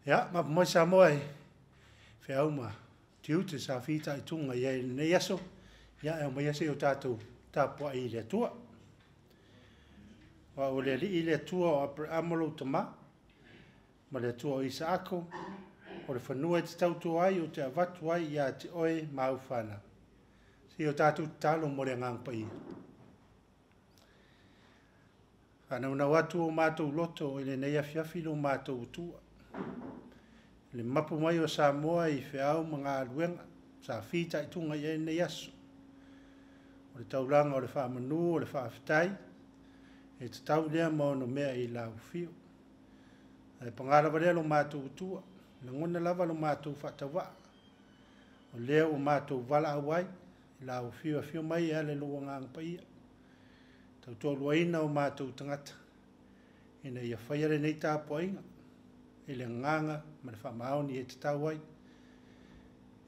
Ya, ma mo Samoa FAIFEAU ma tiu te sa fita I tunga ia ne yaso ya e mo yase o tatu Tapuaiga tua. Wa o le li le tua o amolo tama ma le tua o Isaako o le whanua te tautu ai o te avatu ai ia te oe maufana. Si o tatu talo mo le ngang pai. Ana una watu o mātou loto o le nei Afiafi lo mātou tua. Le mapu mai o Samoa I FAIFEAU mga aluenga sa fita I tunga ia nei aso. O le taulanga o le whaamanu o le whaafitai e te tau lea mo no mea I lau fio. E pangara wale lo mātou tua. Le ngona lava lo mātou whatawa. O lea o mātou wala awai I lau fio a fio mai ale lua ngang paia. Tau tolu aina o mātou tangata. Ina ia whaiare nei Tapuaiga. I le nganga ma le whamaoni e te tau ai.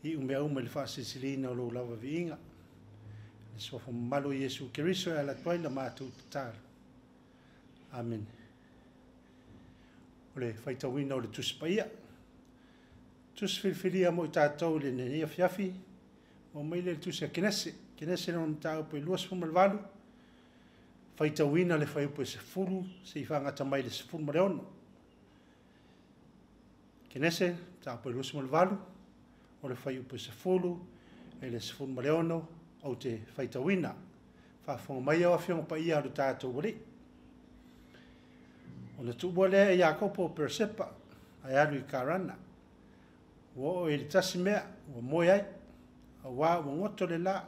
I umea ume le whaasisilina o lo lava viinga. Le sofa malo Yesu Keriso e ala tuaina mātou tatalo. Amen. O le whaitawina o le tuspaia. Tusfilfilia mo I tātou le nenia Afiafi. O meile le tusia kinese. Kinese no mtau po I luas fumalvalu. Whaitawina le whaiupo e se furu. Se I whangata mai le se furu mareono. Kinese, tau po I luas fumalvalu. O le whaiupo e se furu. E le se furu mareono. O te whaitawina. Whafonga mai au awhionga pa ia alu tātou wari. O le tuua lea e Iakopo Persepa. Ai alu I Karana. Wo e le tasi mea. Wo moe ai. A wā wo ngoto le la.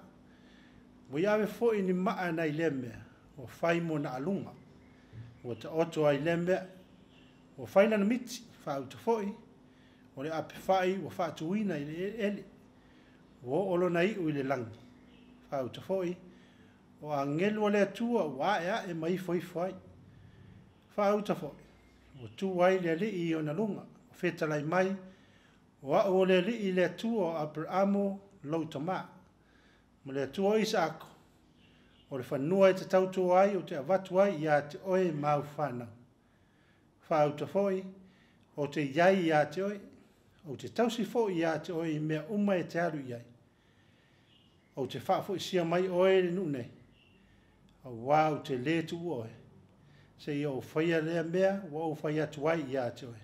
Wo iawe fo I ni maa na I le mea. Wo whai mo na alunga. Wo te oto ai le mea. Wo whaina na miti. Whau te foi. O le ape whai. Wo whaatuina I le ele. Wo olo na iu I le langi. Whau te foi. O a ngelu le atua. Wā ea e mai foi foi. Whau te foi. Wo tu ai le li I o na lunga. O whetalai mai. Wa o le li le tua Abramo lo tama. Ma le tua Isaako. O le whanua I te tautu ai o te avatu ai ia te oe mau whana. Whau te foi. O te iai ia te oe. O te tausi foi ia te oe mea uma e te alu iai. O te whaafo I sia mai oe le nune. O wau te le tu oe. Se I o whaia lea mea wa o whaia tuai ia te oe.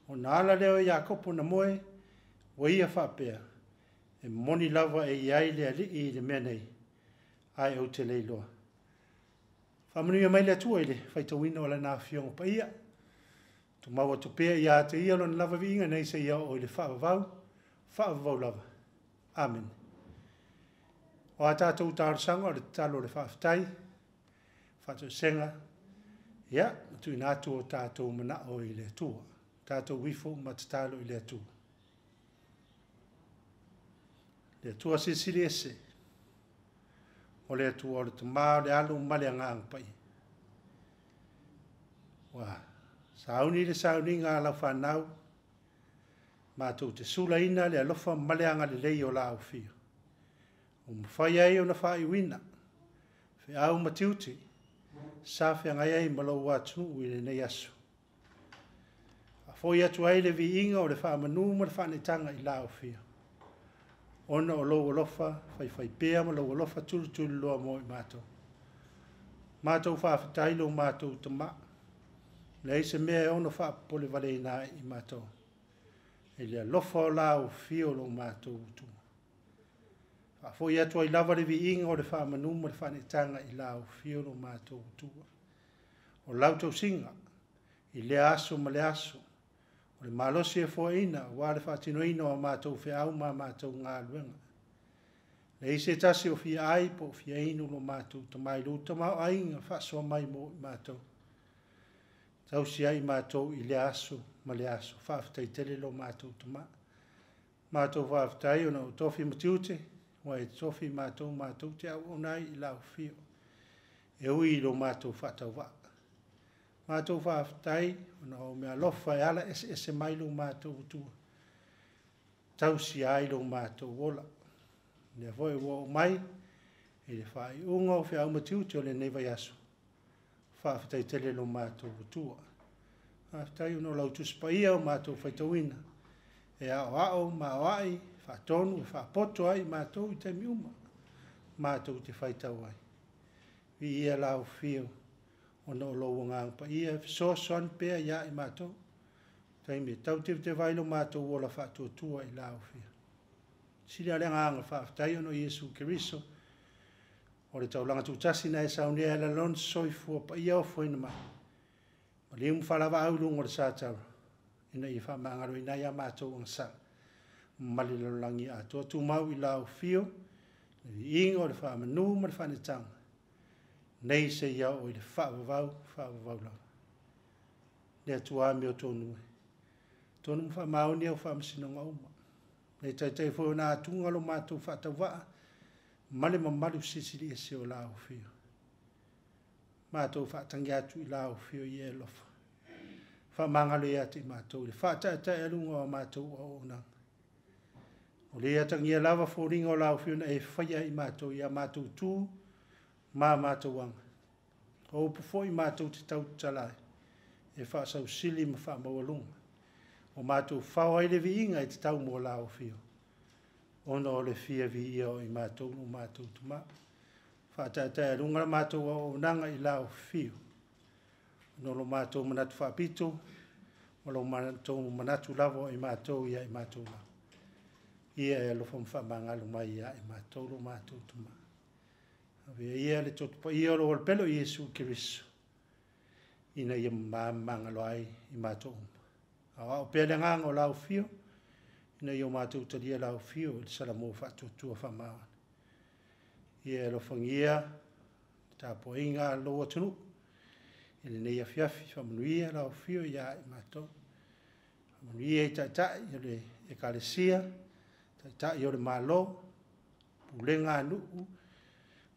O na ala leo Iakopo na moe, wa ia whapea. E moni lava e iai lea li I le mea nei. Ai au te leiloa. Whamanuia mai lea tua I le, whaitawina o la nā whionga pa ia. Tu maua tu pea ia te ia lona lava viinga nei se ia o le whaavavau lava. Amen. O a tātou tārusanga o le talo le whaafitai. Whātou senga. Ia, tu inatu o tātou mana o I le tua. Tātou wifo matatalo I le atua. Le atua sisili ese. O le atua o le tamā le alu male angang pai. Wa, sauni le sauni ngā lau whanau. Mātou te sula ina le alofa male anga le lei o la au fia. O mwhai ai o na whai wina. FAIFEAU matiuti. Sawhi angai ai malau atu I le nei asu. Foi atu ai le viinga o le whaamanu ma le whaanetanga I lao fia. Ona o lo alofa, whai pēa ma lo alofa tulu loa mo I mātou. Mātou whaafitai lo mātou tama. Le eise mea ono whaapole vale ina I mātou. E le alofa o lao fia o lo mātou utu. Foi atu ai lava le viinga o le whaamanu ma le whaanetanga I lao fia o lo mātou utu. O lautou singa, I le aso ma le aso. O le malosi e foina, wa le whaatinoina o mātou FAIFEAU ma mātou ngā luenga. Le ise tasi o fia ai po fia inu lo mātou tamai luta mau ainga whaasua mai mo I mātou. Tausi ai mātou I le aso ma le aso, whaafitai tele lo mātou tama. Mātou whaafitai ona o tofi matiute, wa e tofi mātou te au onai I lau fio. E ui lo mātou whaatau waka. Mātou whaafitai, ona o mea lofa e ala ese mai lo mātou utua. Tausi ai lo mātou wola. Nea voi wo mai, e le whai unga o FAIFEAU matiuti o le neiva yaso. Whaafitai tele lo mātou utua. Aftai uno lau tuspaia o mātou whaitawina. E ao ma wai, whaatonu, whaapoto ai mātou I te miuma. Mātou te whaitau ai. Vi ia lau whio. Ono lo ngang pa ia so son pe ia I mātou. Tai me tau te vailo mātou ola whaatotua I lau whio. Sila le nganga whaatai ono Iesu Keriso. O le taulanga tūtasi na e saunea e la lon soifua pa ia o whaina mai. Ma le umwhalawa aulung o le sātau. Ina I whamangaro ina ia mātou ang sa. Mali lalangi a toa tu mau I lau whio. Ni ingo o le whamanu ma le whanetanga. Nei se ia o I le whaavavau lau. Lea tua me o tonu e. Tonu whamaoni au whamasinonga uma. Nei tai fo na tunga lo mātou whaatawaa. Male mamalu sisiri e se o lau whio. Mātou whaatangi atu I lau whio I e lofa. Whamangalo I ati mātou. Le whaatata e lunga o mātou o nang. O le atangi e lava fōringa o lau whio na e whaia I mātou. Ia mātou tū. Mātou wanga. O pufo I mātou te tau talai. E whaasau sili ma whaamaualunga. O mātou whao ai le viinga I te tau mō lau whio. Ono o le fia vi ia o I mātou no mātou tuma. Whaatata e runga mātou o nanga I lau whio. No lo mātou manatu whaapito. O lo mātou manatu lavo I mātou ia I mātou lau. Ia e alofa mwhamangalu mai ia I mātou lo mātou tuma. Avea ia le totu pa ia o lo pelo Iesu Keriso. Ina ia mamangalo ai I mātou. Awa o pele ngang o lau whio. Ina ia o mātou talia lau whio. I salamo whaatotua whamawan. Ia e lo whangia. Tapuaiga loa tunu. Ina nei Afiafi. Whamanuia lau whio ia I mātou. Whamanuia I taitai. I le ekalesia. Taitai I le malo. Pulenga nuu.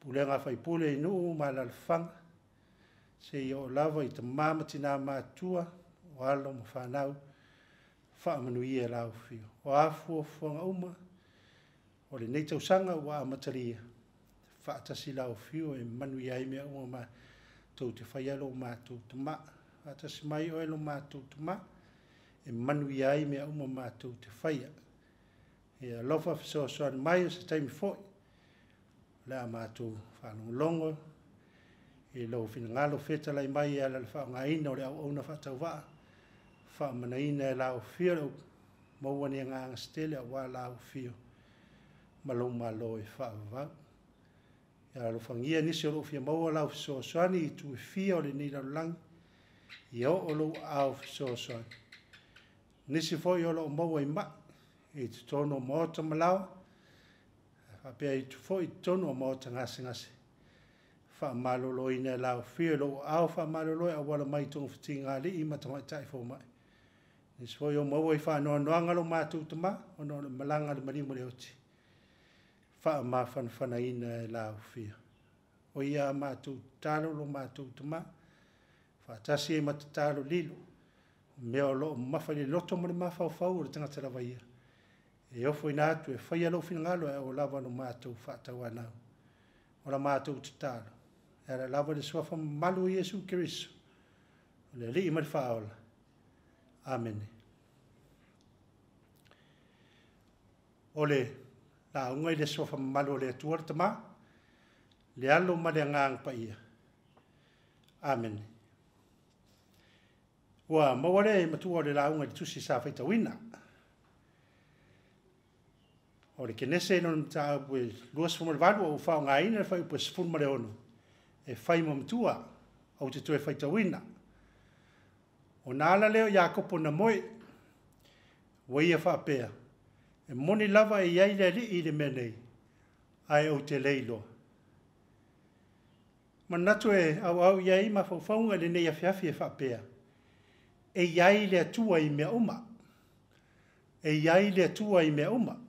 Pulenga whaipule I nuu malalwhanga. Se I o lava I te mamatina mātua. O alo ma whanau. Whaamanuia lau whio. O afua fuanga uma. O le nei tausanga wa amataria. Whaatasi lau whio e manuia I mea uma ma tau te whaialo mātou tuma. Whaatasi mai o elo mātou tuma. E manuia I mea uma mātou te whaia. E alofa fisoasoan mai o se taimi foi. Lea mātou whanongolongo. E lau whinangalo wheta lai mai e ala whaongaina o le au auna whatauwaa. Whaamanaina e lau whio lau mauani a nganga stele a wā lau whio. Malo malo e whaavavau. E alo whangia nisi o lo whia maua lau fisoasoani I tu e whia o le ni lau langi. I o lo au fisoasoani. Nisi foi o lo maua I ma. E tu tono maota malawa. Apea I tu foi tono maota ngase ngase. Whaamalolo ina lau whio lo au whaamalolo a wala mai tonga whitinga li I matamai tai fo mai. Nisi foi o maua I whaanoa noanga lo mātou tama. O no le malanga le marimo le oti. Whaamawhanawhana ina lau whio. O ia mātou talo lo mātou tama. Whaatasi e matatalo lilo. Mea o lo mawhai loto mo le mawhau le tangata lawa ia. E ofo ina atu e whaia lo whingalo e o lava no mātou whaatau anau. O la mātou te talo. E la lava le swafa malu Iesu Keriso. O le li ima le whaola. Amen. O le la unga I le swafa malu le atuar tama. Le alo ma le ngang pa ia. Amen. Ua mawale matua le la unga le tusi sa whaita wina. O le kenese non ta ue luas fuma le valu o whao ngā ina whai ue sifun mare ono. E whai mamtua au te tue whaita wina. O nāla leo Iakopo na moe. Wa ia whaapea. E moni lava e iai le li I le menei. Ai au te leilo. Manatu e au iai ma whauwhaunga le nei Afiafi e whaapea. E iai le atua I mea uma. E iai le atua I mea uma.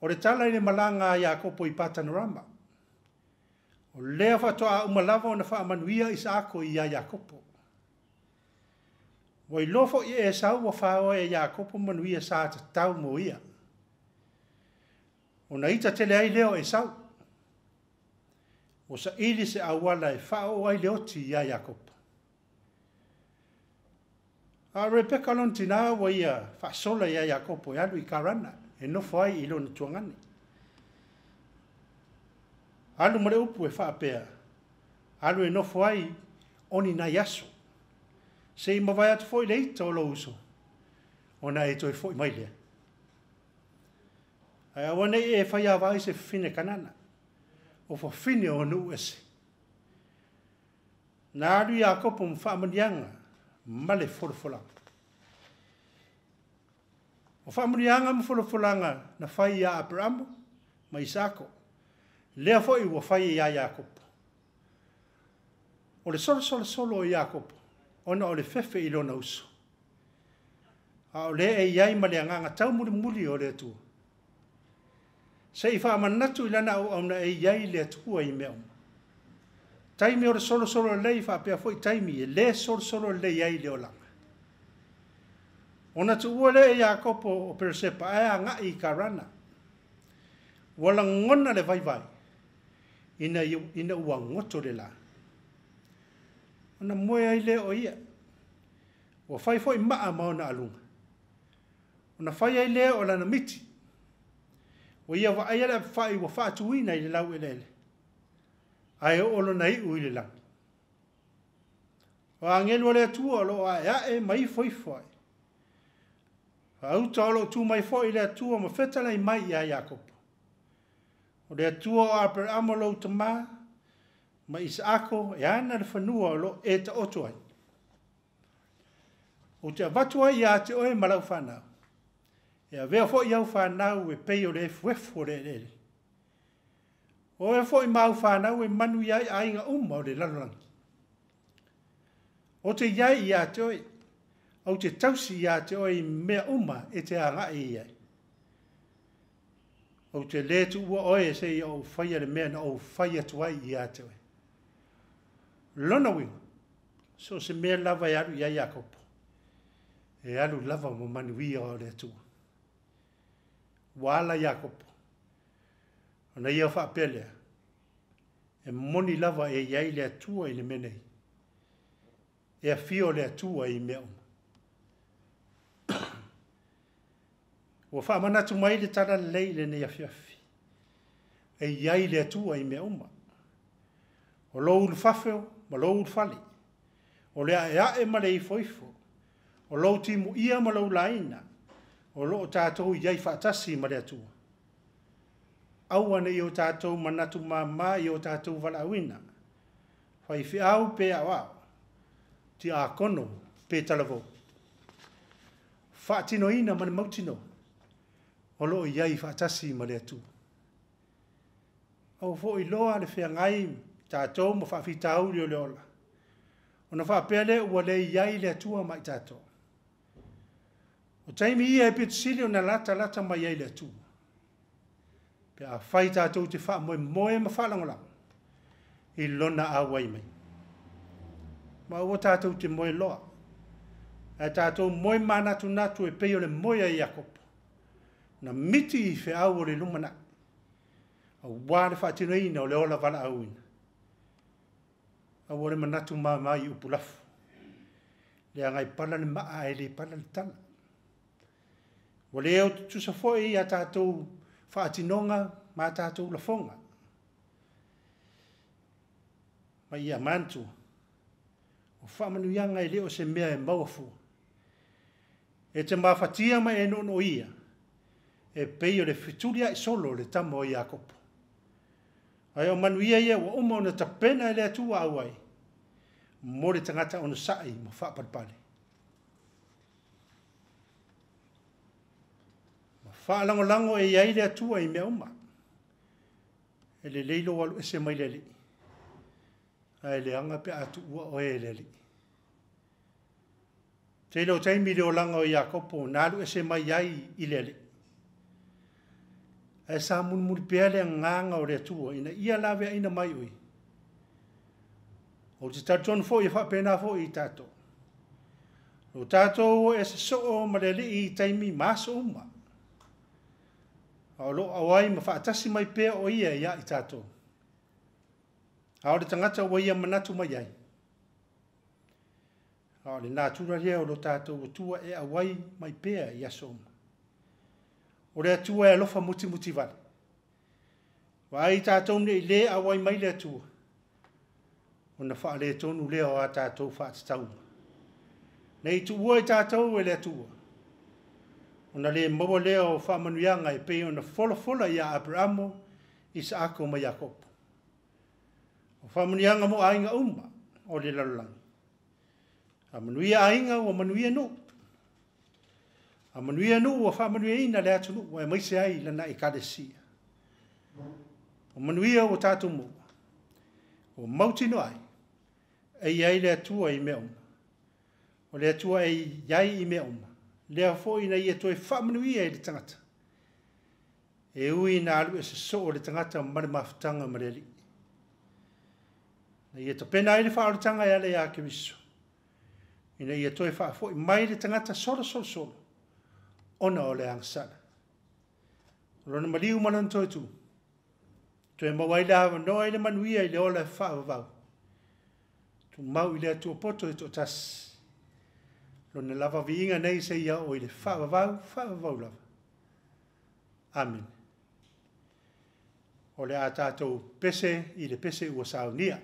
O le tala I le malanga Iakopo I Patanarama. O lea whatoa umalava o na whaamanuia I saako I a Iakopo. Wa I lofo I e sau wa whao e Iakopo manuia sa ta tau mo ia. O na ita tele ai leo e sau. O sa ili se awala e whao ai leoti I a Iakopo. A Rebecca lon tina wa ia whaasola ia Iakopo ia lui karana. E nofo ai ilo na tuangani. Alu mare upu e whaapea. Alu e nofo ai oni na yaso. Se ima vai atu foi leita o lo uso. Ona e toi foi mai lea. Ai awane e whai awai se fine kanana. O fa fine o nu ese. Na alu Iakopo mwhaamanianga. Male wholawholanga. O whaamanianga mwholawholanga na whai ia Abrahamu. Ma Isako. Lea foi ua whai ia Iakopo. O le solo o Iakopo. Ona o le fefe i lona uso. A o le e iai ma le anganga tau muri o le atua. Se i wha manatu i lana au na e iai le atua i mea uma. Taimi o le solo le i wha pia foi taimi e le solo le iai le o langa. Ona tu ua le e Iakopo o Peresepa ae anga i karana. Wala ngona le vai. Ina ua ngoto le la. Ona moe ai le o ia. Wa fai foi maa maona alunga. Ona fai ai le o lana miti. Wa ia wa aia le fai wa faa tuina i le lau ele. Ai o olo na iu i le lau. Wa angelu le atua lo a ea e mai foi. Wa auta olo tu mai foi le atua ma fetala i mai ia Iakopo. O le atua o Abraham lo tama. Ma Isako e ana le whanua lo e ta oto ai. O te avatu ai ia te oe malau whanau. E a vea fo iau whanau e pei o le fuefo le ele. O e fo i mau whanau e manu iai ainga uma o le lalolangi. O te iai ia te oe. O te tausi ia te oe mea uma e te anga i iai. O te le tu ua oe se i o whaia le mea na o whaia tuai ia te oe. Lona winga, so se mea lava e alu ia Iakopo. E alu lava mo manuia o le atua. Wala Iakopo. Ona ia whaapelea. E moni lava e iai le atua i le menei. E a fio le atua i mea uma. Ua whaamanatu mai le tara leile ne Afiafi. E iai le atua i mea uma. O lou le fafeo, ma lou le fali. O le ae ma le ifoifo. O lou timu ia ma lou laina. O loo tātou iai whaatasi ma le atua. Aua ne i o tātou manatu mama i o tātou walawina. FAIFEAU pe awao. Ti a kono pe talavo. Whaatino ina ma le mautino. O loo iai whaatasi ma le atua. Au fo i loa le whea ngai tātou mo whaafitau leo leola. Ona whaapele ua le iai le atua mai tātou. O taimi ia e pitusili o na lata mai iai le atua. Pe a whai tātou te wha moe ma whalangolanga. I lona a wai mai. Ma ua tātou te moe loa. E tātou moe manatu natu e peo le moe a Iakopo. Na miti i wheau o le lumana. A wale whaatino ina o le ola wala auina. A wale manatu mai upulafu. Le angai pala ni maa e le pala ni tala. Wale eo tusa foi a tātou whaatinonga ma tātou la fonga. Ma ia mantu. O whaamanuianga e leo se mea e mauafu. E te mawhatia ma e nono ia. E peio le fituria i solo le tamo o Iakopo. Ai o manuia ia wa uma ona tapena e le atua auai. Mo le tangata ona sai ma whaapalpale. Ma whaalangolango e iai le atua i mea uma. E le leilo walu ese mai leli. Ai le anga pe atu ua o e leli. Te lo taimi leo langa o Iakopo nalu ese mai iai i leli. E sa mun pea le nganga o le atua ina ia lawe ina mai ui. O te tatona fo i whapena fo i tato. O tato e se soo ma le li i taimi maso uma. O lo awai ma whaatasi mai pea o ia ia i tato. A o le tangata o ia manatu mai ai. O le nā tura rea o lo tātou atua e awai mai pēa i aso uma. O le atua e alofa muti muti vale. Wa ai tātou ne i le awai mai le atua. O na wha le tonu lea o a tātou wha atatauma. Nei tu ua i tātou e le atua. O na le maua lea o wha manuianga e pei o na fola i a Abramo i Saako ma Jakob. O wha manuianga mo ainga uma o le lalulangi. A manuia ainga o manuia no. A manuia no o wha manuia ina le atu no. O e maise ai lana i kadesia. O manuia o tātou mo. O mauti no ai. E iai le atua i mea uma. O le atua e iai i mea uma. Lea fo ina i atua e wha manuia i le tangata. E ui na alu e se so o le tangata mare mafutanga mareli. Na i ato pena i le wha alutanga e ale i a Keriso. Ina ia toi wha fo i mai le tangata solo. Ona o le angsana. Rona maliu manan toi tu. Toi mawai le hawa noa i le manuia i le ola wha avavau. Tu mau i le atua poto i to tas. Rona lava vi inga nei se ia o i le wha avavau lava. Amen. O le a tātou pese i le pese ua saunia.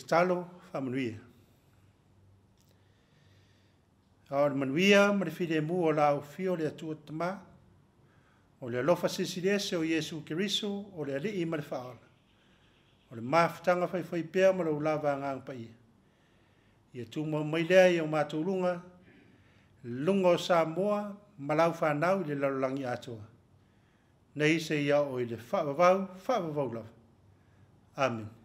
Talo Faamisionare. O le manuia ma le fide mu o lau fio le atua tama. O le alofa sisilese o Yesu Keriso o le alii ma le whaala. O le mafutanga FAIFEAU ma le ulava ngang pa ia. Ia tuma mai lea i o mātulunga, lunga o Samoa, malau whanau i le lalulangi atua. Nei se ia o i le whaavavau lava. Amen.